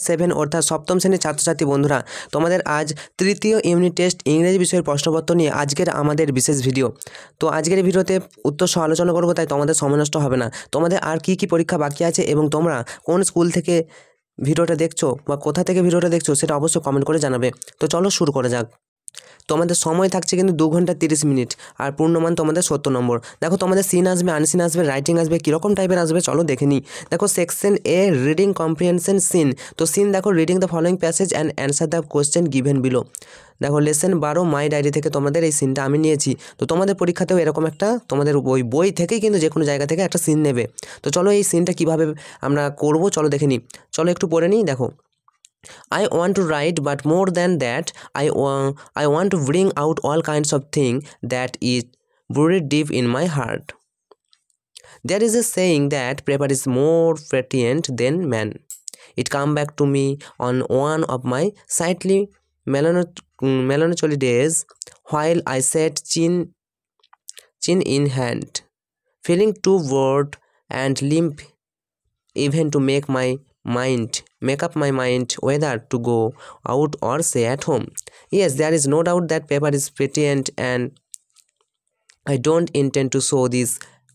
7 অর্থাৎ সপ্তম শ্রেণীর ছাত্রছাত্রী বন্ধুরা, তোমাদের আজ তৃতীয় ইউনিট টেস্ট ইংরেজি বিষয়ের প্রশ্নপত্র নিয়ে আজকের আমাদের বিশেষ ভিডিও। তো আজকের ভিডিওতে উত্তর সহ আলোচনা করবো, তাই তোমাদের সময় নষ্ট হবে না। তোমাদের আর কি কি পরীক্ষা বাকি আছে এবং তোমরা কোন স্কুল থেকে ভিডিওটা দেখছো বা কোথা থেকে ভিডিওটা দেখছো সেটা অবশ্যই কমেন্ট করে জানাবে। তো চলো শুরু করা যাক। তোমাদের সময় থাকছে কিন্তু 2 ঘন্টা 30 মিনিট, আর পূর্ণমান তোমাদের 70 নম্বর। দেখো তোমাদের সিন আসবে, আনসিন আসবে, রাইটিং আসবে, কীরকম টাইপের আসবে চলো দেখে নিই। দেখো সেকশন এ রিডিং কম্প্রিহেনশন সিন। তো সিন দেখো reading the following passage and answer the question given below. দেখো লেসন 12 মাই ডায়েরি থেকে তোমাদের এই সিনটা আমি নিয়েছি। তো তোমাদের পরীক্ষাতেও এরকম একটা তোমাদের বই থেকেই কিন্তু যে কোনো জায়গা থেকে একটা সিন নেবে। তো চলো এই সিনটা কীভাবে আমরা করবো চলো দেখে নিই। চলো একটু পড়ে নিই। দেখো, I want to write, but more than that, I want to bring out all kinds of things that is buried deep in my heart. There is a saying that paper is more prescient than man. It came back to me on one of my slightly melancholy days, while I sat chin in hand, feeling too bored and limp even to make up my mind whether to go out or stay at home. Yes, there is no doubt that paper is prescient, and I don't intend to show this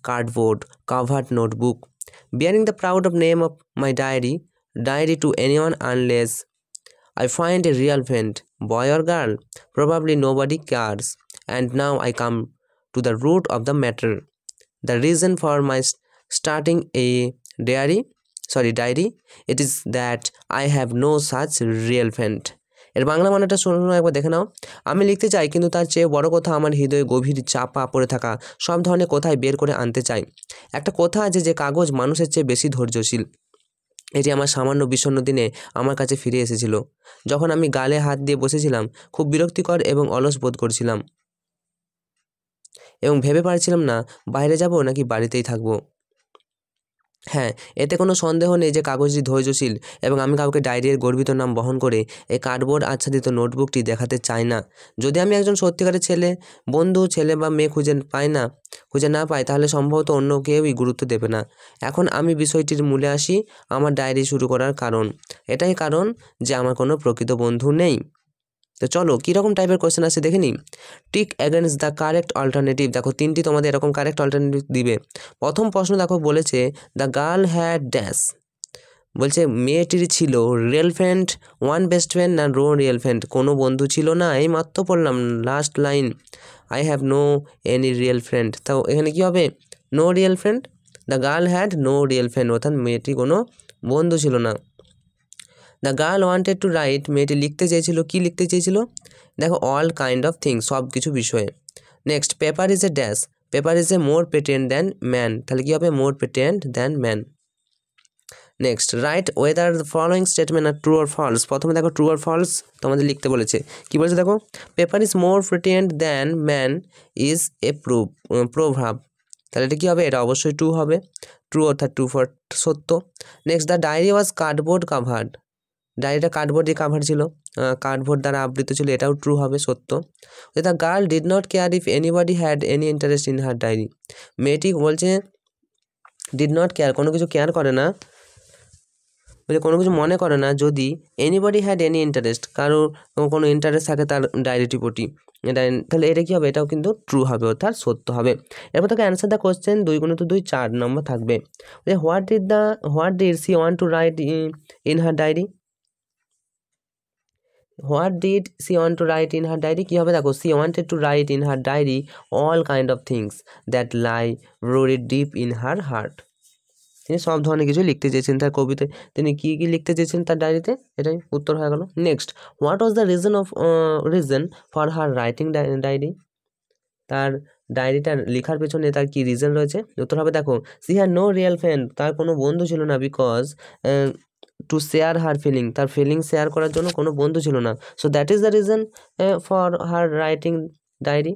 cardboard covered notebook bearing the proud name of my diary to anyone unless I find a real friend, boy or girl. Probably nobody cares. And now I come to the root of the matter. The reason for my starting a diary, it is that I have no such real friend. এর বাংলা মানেটা শুনো একবার দেখে নাও। আমি লিখতে চাই, কিন্তু তার চেয়ে বড় কথা আমার হৃদয়ে গভীর চাপা পড়ে থাকা সব ধরনের কথাই বের করে আনতে চাই। একটা কথা আছে যে কাগজ মানুষের চেয়ে বেশি ধৈর্যশীল। এটি আমার সামান্য বিষণ্ণ দিনে আমার কাছে ফিরে এসেছিল, যখন আমি গালে হাত দিয়ে বসেছিলাম, খুব বিরক্তিকর এবং অলস বোধ করছিলাম এবং ভেবে পারছিলাম না বাইরে যাব নাকি বাড়িতেই থাকবো। হ্যাঁ, এতে কোনো সন্দেহ নেই যে কাগজটি ধৈর্যশীল, এবং আমি কাউকে ডায়েরির গর্বিত নাম বহন করে এই কার্ডবোর্ড আচ্ছাদিত নোটবুকটি দেখাতে চাই না। যদি আমি একজন সত্যিকারের বন্ধু ছেলে বা মেয়ে খুঁজে না পাই, তাহলে সম্ভবত অন্য কেউই গুরুত্ব দেবে না। এখন আমি বিষয়টির মূলে আসি। আমার ডায়েরি শুরু করার কারণ এটাই কারণ যে আমার কোনো প্রকৃত বন্ধু নেই। তো চলো কীরকম টাইপের কোয়েশ্চেন আসছে দেখে নিই। Tick against the correct alternative. দেখো তিনটি তোমাদের এরকম কারেক্ট অল্টারনেটিভ দিবে। প্রথম প্রশ্ন দেখো বলেছে দ্য গার্ল হ্যাড ড্যাশ, বলছে মেয়েটির ছিল real friend, one best friend না নো রিয়েল ফ্রেন্ড, কোনো বন্ধু ছিল না। এই মাত্র পড়লাম last line, I have no any real friend. তো এখানে কী হবে? No real friend. The girl had no real friend, অর্থাৎ মেয়েটি কোনো বন্ধু ছিল না। The girl wanted to write, মেয়েটি লিখতে চেয়েছিল। কি লিখতে চেয়েছিল? দেখো অল কাইন্ড অফ থিংস, সব কিছু বিষয়ে। Next, paper is a dash, paper is a more patent than man, তাহলে কী হবে? More patent than man. Next, write whether the following statement are true or false. প্রথমে দেখো ট্রু অর ফলস তোমাদের লিখতে বলেছে। কী বলেছে দেখো? Paper is more patent than man is a proverb, তাহলে এটা কী হবে? এটা অবশ্যই ট্রু হবে। ট্রু অর্থাৎ ট্রু ফর সত্য। Next, the diary was cardboard covered, ডায়েরিটা কার্ডবোর্ড দিয়ে কাভার ছিল, কার্ডবোর্ড দ্বারা আবৃত ছিল, এটাও ট্রু হবে, সত্য। The girl did not care if anybody had any interest in her diary, মেয়েটি বলছে ডিড নট কেয়ার, কোনো কিছু কেয়ার করে না, বলে কোনো কিছু মনে করে না যদি এনিবডি হ্যাড এনি ইন্টারেস্ট, কারোর কোনো ইন্টারেস্ট থাকে তার ডায়েরিটির প্রতি, তাহলে এটা কী হবে? এটাও কিন্তু ট্রু হবে, অর্থাৎ সত্য হবে। এরপর তাকে অ্যান্সার দ্য কোয়েশ্চেন 2 × 2 4 নম্বর থাকবে। What did she want to write in her diary, what did she want to write in her diary কী হবে? দেখো she wanted to write in her diary all kind of things that lie buried deep in her heart, তিনি সব ধরনের কিছু লিখতে চেয়েছেন তার কবিতায়। তিনি কী কী লিখতে চেয়েছেন তার ডায়েরিতে, এটাই উত্তর হয়ে গেল। Next, what was the reason for her writing diary, তার ডায়েরিটা লেখার পেছনে তার কি রিজন রয়েছে? উত্তর হবে দেখো she had no real friend, তার কোনো বন্ধু ছিল না, because to share her feeling, তার ফিলিং শেয়ার করার জন্য কোনো বন্ধু ছিল না। So that is the reason for her writing diary,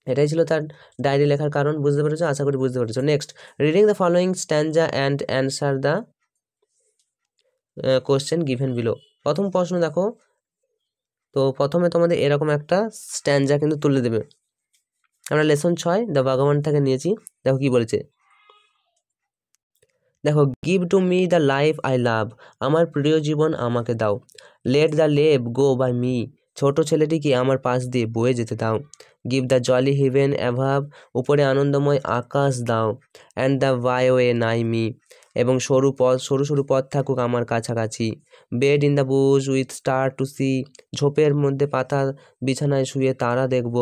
এটাই ছিল তার ডায়েরি লেখার কারণ। বুঝতে পেরেছো? আশা করি বুঝতে পেরেছো। Next, reading the following স্ট্যান্জা and answer the question given below. প্রথম প্রশ্ন দেখো, তো প্রথমে তোমাদের এরকম একটা স্ট্যান্জা কিন্তু তুলে দেবে। আমরা লেসন 6 দ্য ভগবান থেকে নিয়েছি। দেখো কি বলেছে, দেখো give to me the life I love, আমার প্রিয় জীবন আমাকে দাও। Let the lave go by me, ছোট ছেলেটিকে আমার পাশ দিয়ে বয়ে যেতে দাও। Give the jolly heaven above, উপরে আনন্দময় আকাশ দাও। And the way nigh me, এবং সরু সরু পথ থাকুক আমার কাছাকাছি। Bed in the bush with star to see, ঝোপের মধ্যে পাতা বিছানায় শুয়ে তারা দেখব।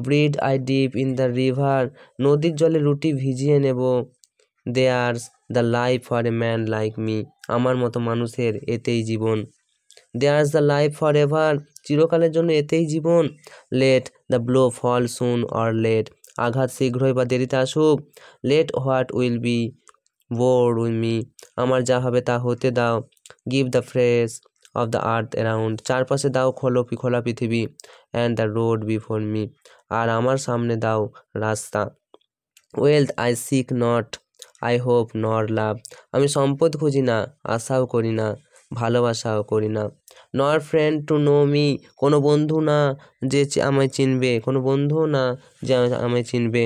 Bread I dip in the river, নদীর জলে রুটি ভিজিয়ে নেব। There's the life for a man like me, আমার মতো মানুষের এতেই জীবন। There's the life for ever, চিরকালের জন্য এতেই জীবন। Let the blow fall soon or late, আঘাত শীঘ্রই বা দেরিতে আসুক। Let what will be bored with me, আমার যা হবে তা হতে দাও। Give the fresh of the earth around, চারপাশে দাও খোলা পৃথিবী। And the road before me, আর আমার সামনে দাও রাস্তা। Wealth I seek not I hope nor love, আমি সম্পদ খুঁজি না, আশাও করি না, ভালোবাসাও করি না। নর ফ্রেন্ড টু নো মি, কোনো বন্ধু না যে আমায় চিনবে, কোনো বন্ধু না যে আমায় চিনবে।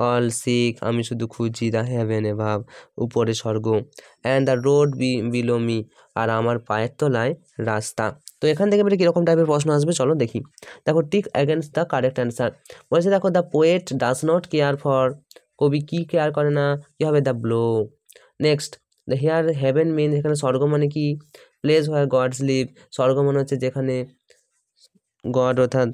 অল সিক, আমি শুধু খুঁজি দ্য হেভেন এভাব, উপরে স্বর্গ। And the road below me, আর আমার পায়ের তলায় রাস্তা। তো এখান থেকে বেরিয়ে কীরকম টাইপের প্রশ্ন আসবে চলো দেখি। দেখো tick against the correct answer বলছে, দেখো the poet does not care for, কবি কি কেয়ার করে না, কী হবে the blow. Next the here heaven mean, এখানে স্বর্গ মানে কি, প্লেস হোয়ার গডস লিভ, স্বর্গ মানে হচ্ছে যেখানে গড অর্থাৎ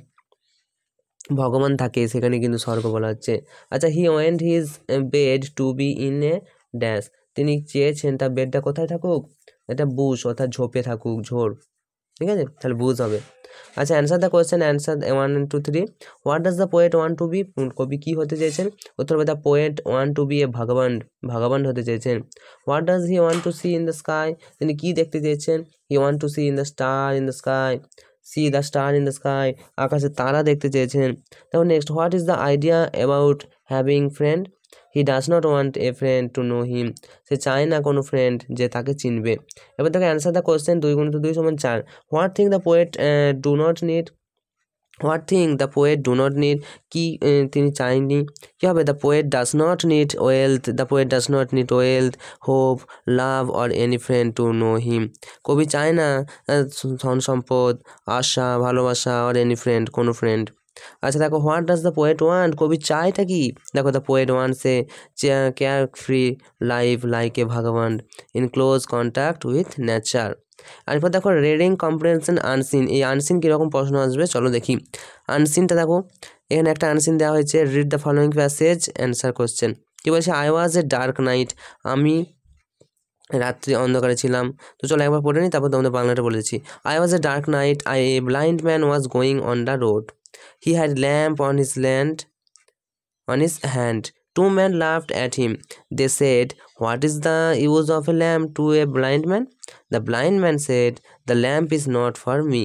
ভগবান থাকে সেখানে কিন্তু স্বর্গ বলা হচ্ছে। আচ্ছা, he went his bed to be in a dash, তিনি চেয়েছেন তার বেডটা কোথায় থাকুক, এটা বুশ অর্থাৎ ঝোপে থাকুক, ঝোড়, ঠিক আছে, তাহলে বুশ হবে। আচ্ছা, answer the question, answer 1 and 2 3। What does the poet want to be, কবি কী হতে চেয়েছেন, উত্তর হবে the poet want to be a ভগবান, ভগবান হতে চেয়েছেন। What does he want to see in the sky, তিনি কী দেখতে চেয়েছেন, he want to see in the star in the sky, see the star in the sky, আকাশে তারা দেখতে চেয়েছেন। তারপর next, what is the idea about having friend, he does not want a friend to know him, সে চায় না কোনো friend যে তাকে চিনবে। এবার দেখো answer the question, 2 × 2 = 4। What thing the poet do not need, what thing the poet do not need, কি তিনি চাইনি, কী হবে the poet does not need wealth, the poet does not need wealth, hope, love or any friend to know him, কবি চায় না ধন সম্পদ, আশা, ভালোবাসা, অর এনি ফ্রেন্ড, কোনো ফ্রেন্ড। আচ্ছা দেখো, what does the poet want, কবি চায়টা কি, দেখো the poet wants a care free life like a ভগবান in close contact with nature. আর এরপর দেখো রিডিং কম্প্রিহেনশন আনসিন, এই আনসিন কীরকম প্রশ্ন আসবে চলো দেখি। আনসিনটা দেখো, এখানে একটা আনসিন দেওয়া হয়েছে, read the following passage answer question. কী বলছে, I was a dark night, আমি রাত্রি অন্ধকারে ছিলাম। তো চলো একবার পড়ে নিই, তারপর তোমাদের বাংলাটা বলেছি। I was a dark night, a blind man was going on the road, he had lamp on his hand. Two men laughed at him. They said, what is the use of a lamp to a blind man? The blind man said, the lamp is not for me.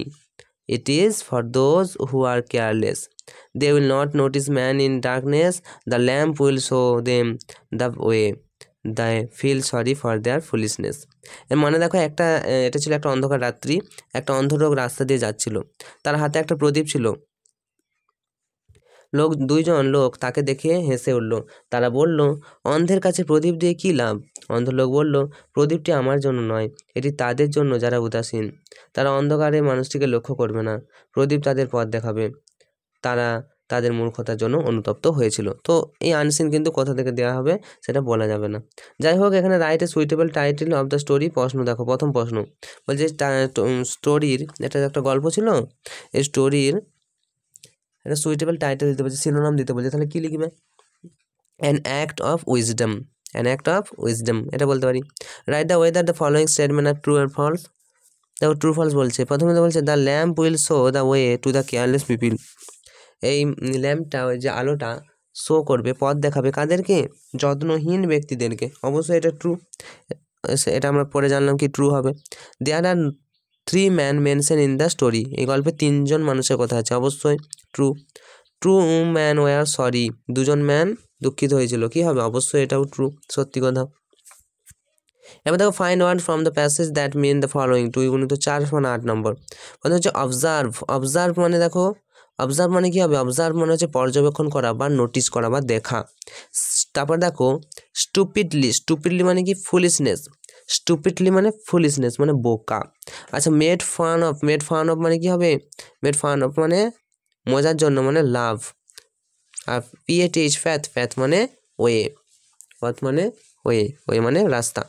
It is for those who are careless. They will not notice man in darkness. The lamp will show them the way. They feel sorry for their foolishness. এর মানে দেখো একটা এটা ছিল একটা অন্ধকার রাত্রি, একটা অন্ধলোক রাস্তা দিয়ে যাচ্ছিল, তার হাতে একটা প্রদীপ ছিল। দুইজন লোক তাকে দেখে হেসে উঠল। তারা বলল, অন্ধের কাছে প্রদীপ দিয়ে কী লাভ? অন্ধলোক বলল, প্রদীপটি আমার জন্য নয়, এটি তাদের জন্য যারা উদাসীন। তারা অন্ধকারে মানুষটিকে লক্ষ্য করবে না, প্রদীপ তাদের পথ দেখাবে। তারা তাদের মূর্খতার জন্য অনুতপ্ত হয়েছিল। তো এই আনসিন কিন্তু কোথা থেকে দেওয়া হবে সেটা বলা যাবে না। যাই হোক, এখানে write a suitable title of the story. প্রশ্ন দেখো, প্রথম প্রশ্ন বলছে স্টোরির, এটা একটা গল্প ছিল, এই স্টোরির একটা সুইটেবল টাইটেল দিতে বলছে, শিরোনাম দিতে বলছে, তাহলে কী লিখবে? An act of wisdom, an act of wisdom এটা বলতে পারি। Write the whether the following statement are true or false. দেখো ট্রু ফলস বলছে, প্রথমে তো বলছে the lamp will show the way to the careless people, এই ল্যাম্পটা, ওই যে আলোটা শো করবে, পথ দেখাবে কাদেরকে? যত্নহীন ব্যক্তিদেরকে। অবশ্যই এটা ট্রু, এটা আমরা পরে জানলাম কি ট্রু হবে। দেয়ার আর 3 men mentioned in the story, এই গল্পে 3জন মানুষের কথা আছে, অবশ্যই ট্রু। 2 men were sorry, 2জন ম্যান দুঃখিত হয়েছিল, কি হবে? অবশ্যই এটাও ট্রু, সত্যি কথা। এবার দেখো find word from the passage that mean the following, 2 × 4 = 8 number. প্রথম হচ্ছে অবজার্ভ, অবজার্ভ মানে দেখো অবজার্ভ মানে কি হবে? অবজার্ভ মানে হচ্ছে পর্যবেক্ষণ করা বা নোটিস করা বা দেখা। তারপর দেখো স্টুপিডলি মানে কি? ফুলিশনেস। স্টুপিডলি মানে ফুলিশনেস মানে বোকা। আচ্ছা, মেড ফান অফ মানে কি হবে? মেড ফান অফ মানে মজার জন্য মানে লাভ। আর PATH ফ্যাথ মানে ওয়ে। পথ মানে ওয়ে মানে রাস্তা।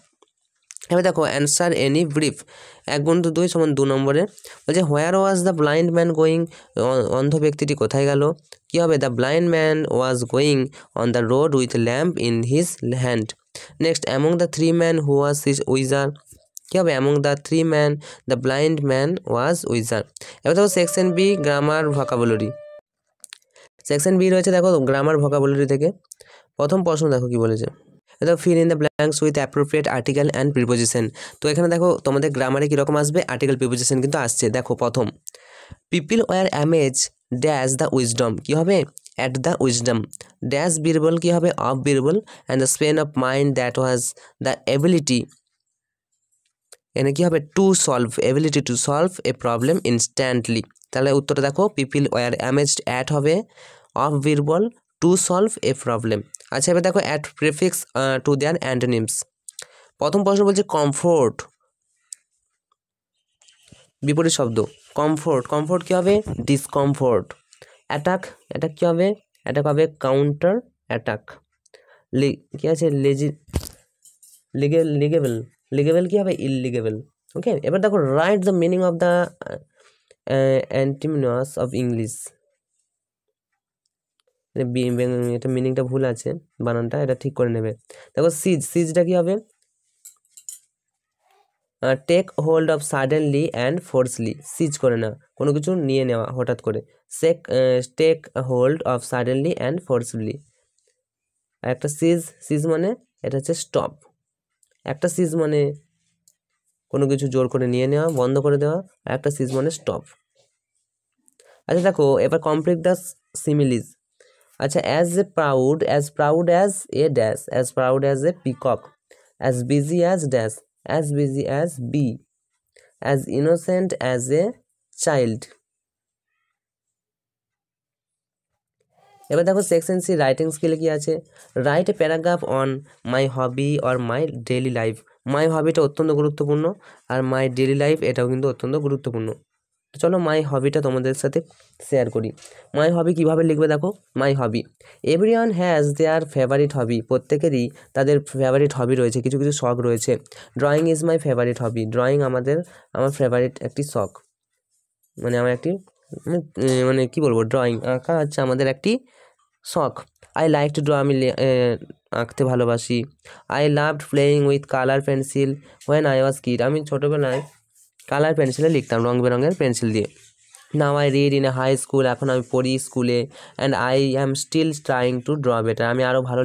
এবার দেখো অ্যান্সার এনি ব্রিফ। 1 × 2 = 2 নম্বরে বলছে where was the blind man going? অন্ধ ব্যক্তিটি কোথায় গেল? কি হবে? The blind man was going on the road with lamp in his hand. Next among the 3 man who was wiser. কি হবে? Among the 3 man the blind man was wiser. এবার দেখো section B grammar vocabulary. Section B রয়েছে দেখো grammar vocabulary থেকে প্রথম প্রশ্ন দেখো কি বলেছে। দেখো fill in the blanks with appropriate article and preposition. তো এখানে দেখো তোমাদের গ্রামারে কীরকম আসবে? আর্টিকেল প্রিপোজিশন কিন্তু আসছে। দেখো প্রথম people were amaze dash the wisdom. কী হবে? At the wisdom. Dash Birbal কী হবে? Of Birbal. And the span of mind that was the ability. এখানে কী হবে? To solve, ability to solve a problem instantly. তাহলে উত্তরটা দেখো পিপল ওয়ার অ্যামেজড অ্যাট হবে of Birbal, to solve a problem. আচ্ছা এবার দেখো at prefix to their antonyms. প্রথম প্রশ্ন বলছে কমফোর্ট, বিপরীত শব্দ কমফোর্ট কী হবে? ডিসকমফোর্ট। অ্যাটাক কী হবে? অ্যাটাক হবে কাউন্টার অ্যাটাক। কী আছে? লিগেবল কী হবে? ইললিগেবল। ওকে, এবার দেখো write the meaning of the antonyms of English. এটা মিনিংটা ভুল আছে, বানানটা, এটা ঠিক করে নেবে। দেখো সিজটা কী হবে? Take hold of suddenly and forcibly. Seize করে না, কোনো কিছু নিয়ে নেওয়া হঠাৎ করে। Take hold of suddenly and forcibly. একটা সিজ মানে এটা হচ্ছে স্টপ। একটা সিজ মানে কোনো কিছু জোর করে নিয়ে নেওয়া, বন্ধ করে দেওয়া। আর একটা সিজ মানে স্টপ। আচ্ছা দেখো এবার কমপ্লিট দ্য সিমিলিজ। আচ্ছা as proud as a dash, as proud as a peacock, as busy as dash, as busy as bee, as innocent as a child. এবার দেখো সেকশন সি রাইটিং স্কিলে কি আছে? Write a paragraph on my hobby or my daily life. My হবিটা অত্যন্ত গুরুত্বপূর্ণ, আর মাই daily life এটাও কিন্তু অত্যন্ত গুরুত্বপূর্ণ। তো চলো মাই হবিটা তোমাদের সাথে শেয়ার করি। মাই হবি কীভাবে লিখবে দেখো। My hobby, everyone has their favourite hobby. প্রত্যেকেরই তাদের ফেভারিট হবি রয়েছে, কিছু কিছু শখ রয়েছে। Drawing is my favourite hobby. Drawing আমার ফেভারিট একটি শখ, মানে আমার একটি মানে কী বলবো, ড্রয়িং আঁকা হচ্ছে আমাদের একটি শখ। আই লাইক টু ড্র, আমি আঁকতে ভালোবাসি। I loved playing with colour pencil when I was kid. আমি ছোটোবেলায় কালার পেন্সিলে লিখতাম, রঙ বেরঙের পেন্সিল দিয়ে। Now I read in a high school, এখন আমি পড়ি স্কুলে। And I am still trying to draw better, আমি আরও ভালো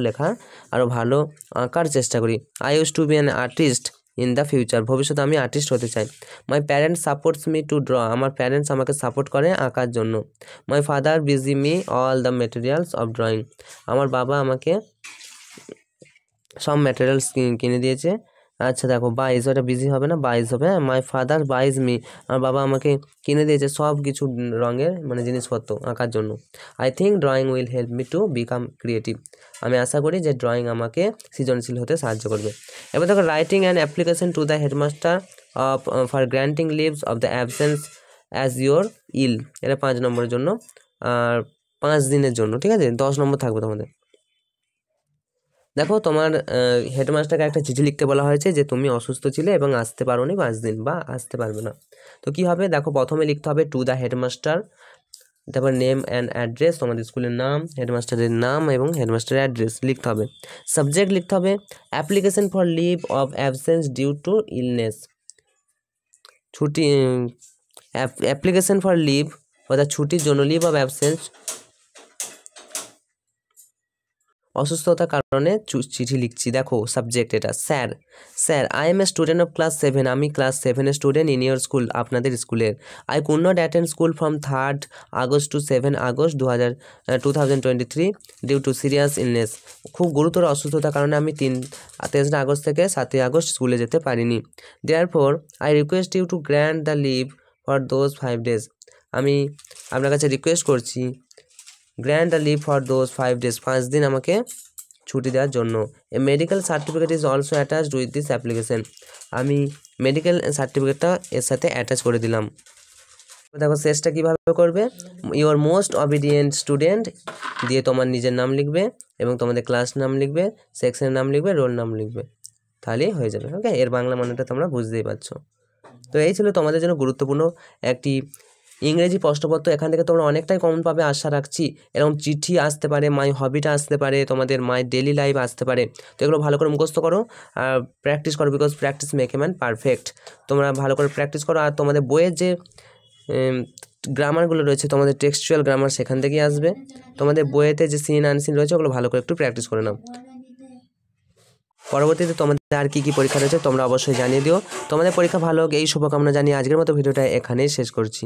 আরও ভালো আঁকার চেষ্টা করি। I use to be an artist in the future, ভবিষ্যতে আমি আর্টিস্ট হতে চাই। My parents supports me to draw, আমার প্যারেন্টস আমাকে সাপোর্ট করে আঁকার জন্য। My father busy me all the materials of drawing, আমার বাবা আমাকে সব ম্যাটেরিয়ালস কিনে দিয়েছে। আচ্ছা দেখো বাইজ, ওটা বিজি হবে না, বাইজ হবে। মাই ফাদার বাইজ মি, আমার বাবা আমাকে কিনে দিয়েছে সব কিছু রঙের মানে জিনিসপত্র আঁকার জন্য। I think drawing will help me to become creative, আমি আশা করি যে ড্রয়িং আমাকে সৃজনশীল হতে সাহায্য করবে। এবার দেখো writing and application to the headmaster of for granting leaves of the absence as your ill, এটা 5 নম্বরের জন্য, আর 5 দিনের জন্য, ঠিক আছে? 10 নম্বর থাকবে তোমাদের। দেখো তোমার হেডমাস্টারকে একটা চিঠি লিখতে বলা হয়েছে যে তুমি অসুস্থ ছিলে এবং আসতে পারোনি 5 দিন বা আসতে পারবে না। তো কী হবে দেখো, প্রথমে লিখতে হবে টু দ্য হেডমাস্টার, তারপর নেম অ্যান্ড অ্যাড্রেস, তোমাদের স্কুলের নাম, হেডমাস্টারের নাম এবং হেডমাস্টারের অ্যাড্রেস লিখতে হবে। সাবজেক্ট লিখতে হবে application for leave of absence due to illness, ছুটি, অ্যাপ্লিকেশন ফর লিভ অর্থাৎ ছুটির জন্য, লিভ অফ অ্যাবসেন্স অসুস্থতার কারণে চিঠি লিখছি। দেখো সাবজেক্ট এটা sir I am a student of class 7, আমি ক্লাস 7-এর স্টুডেন্ট ইন ইয়োর স্কুল, আপনাদের স্কুলের। I could not attend school from 3rd August to 7 August 2023 due to serious illness, খুব গুরুতর অসুস্থতার কারণে আমি 3 আগস্ট থেকে 7 আগস্ট স্কুলে যেতে পারিনি। Therefore I request you to grant the leave for those 5 days, আমি আপনার কাছে রিকোয়েস্ট করছি grant a leave for those 5 days, 5 দিন আমাকে ছুটি দেওয়ার জন্য। A medical certificate is also attached with this application. আমি মেডিকেল সার্টিফিকেটটা এর সাথে অ্যাটাচ করে দিলাম। দেখো শেষটা কীভাবে করবে, ইওর মোস্ট অবিডিয়েন্ট স্টুডেন্ট দিয়ে তোমার নিজের নাম লিখবে এবং তোমাদের ক্লাস নাম লিখবে, সেকশনের নাম লিখবে, রোল নাম লিখবে, তাহলেই হয়ে যাবে। ওকে, এর বাংলা মানেটা তোমরা বুঝতেই পারছো। তো এই ছিল তোমাদের জন্য গুরুত্বপূর্ণ একটি ইংরেজি প্রশ্নপত্র। এখান থেকে তোমরা অনেকটাই কমন পাবে আশা রাখছি। এরকম চিঠি আসতে পারে, মাই হবিটা আসতে পারে, তোমাদের মাই ডেলি লাইফ আসতে পারে। তো এগুলো ভালো করে মুখস্থ করো আর প্র্যাকটিস করো, because practice make a man perfect. তোমরা ভালো করে প্র্যাকটিস করো আর তোমাদের বইয়ের যে গ্রামারগুলো রয়েছে, তোমাদের টেক্সচুয়াল গ্রামার সেখান থেকেই আসবে। তোমাদের বইয়েতে যে সিন আনসিন রয়েছে ওগুলো ভালো করে একটু প্র্যাকটিস করে নাও। পরবর্তীতে তোমাদের আর কী কী পরীক্ষা রয়েছে তোমরা অবশ্যই জানিয়ে দিও। তোমাদের পরীক্ষা ভালো হোক এই শুভকামনা জানিয়ে আজকের মতো ভিডিওটা এখানেই শেষ করছি।